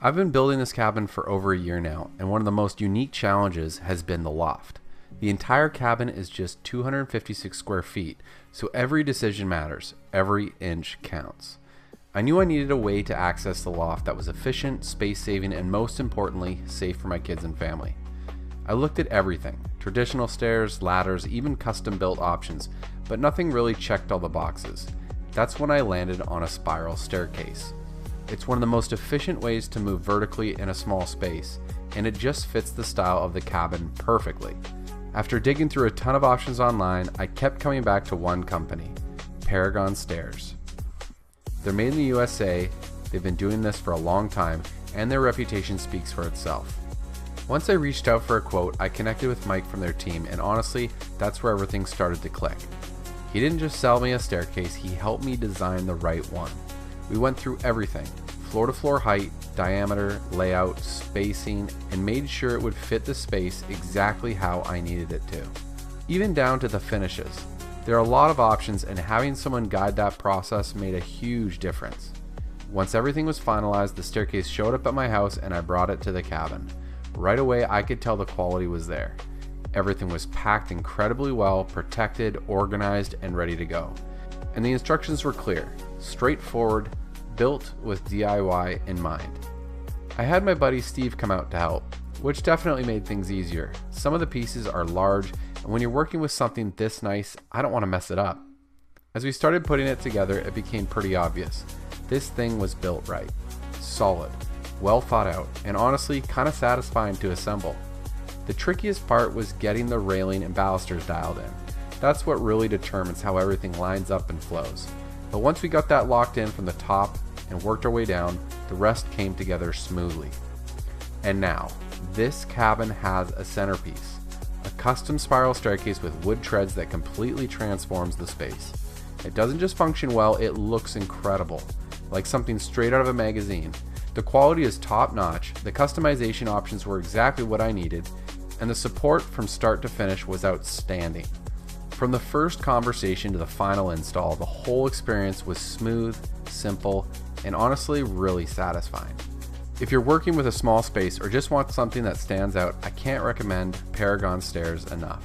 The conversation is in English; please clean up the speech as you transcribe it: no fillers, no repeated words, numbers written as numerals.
I've been building this cabin for over a year now, and one of the most unique challenges has been the loft. The entire cabin is just 256 square feet, so every decision matters, every inch counts. I knew I needed a way to access the loft that was efficient, space-saving, and most importantly, safe for my kids and family. I looked at everything, traditional stairs, ladders, even custom-built options, but nothing really checked all the boxes. That's when I landed on a spiral staircase. It's one of the most efficient ways to move vertically in a small space, and it just fits the style of the cabin perfectly. After digging through a ton of options online, I kept coming back to one company, Paragon Stairs. They're made in the USA, they've been doing this for a long time, and their reputation speaks for itself. Once I reached out for a quote, I connected with Mike from their team, and honestly, that's where everything started to click. He didn't just sell me a staircase, he helped me design the right one. We went through everything, floor-to-floor height, diameter, layout, spacing, and made sure it would fit the space exactly how I needed it to. Even down to the finishes. There are a lot of options, and having someone guide that process made a huge difference. Once everything was finalized, the staircase showed up at my house and I brought it to the cabin. Right away, I could tell the quality was there. Everything was packed incredibly well, protected, organized, and ready to go. And the instructions were clear, straightforward, built with DIY in mind. I had my buddy Steve come out to help, which definitely made things easier. Some of the pieces are large, and when you're working with something this nice, I don't want to mess it up. As we started putting it together, it became pretty obvious. This thing was built right, solid, well thought out, and honestly kind of satisfying to assemble. The trickiest part was getting the railing and balusters dialed in. That's what really determines how everything lines up and flows. But once we got that locked in from the top and worked our way down, the rest came together smoothly. And now, this cabin has a centerpiece, a custom spiral staircase with wood treads that completely transforms the space. It doesn't just function well, it looks incredible, like something straight out of a magazine. The quality is top notch, the customization options were exactly what I needed, and the support from start to finish was outstanding. From the first conversation to the final install, the whole experience was smooth, simple, and honestly really satisfying. If you're working with a small space or just want something that stands out, I can't recommend Paragon Stairs enough.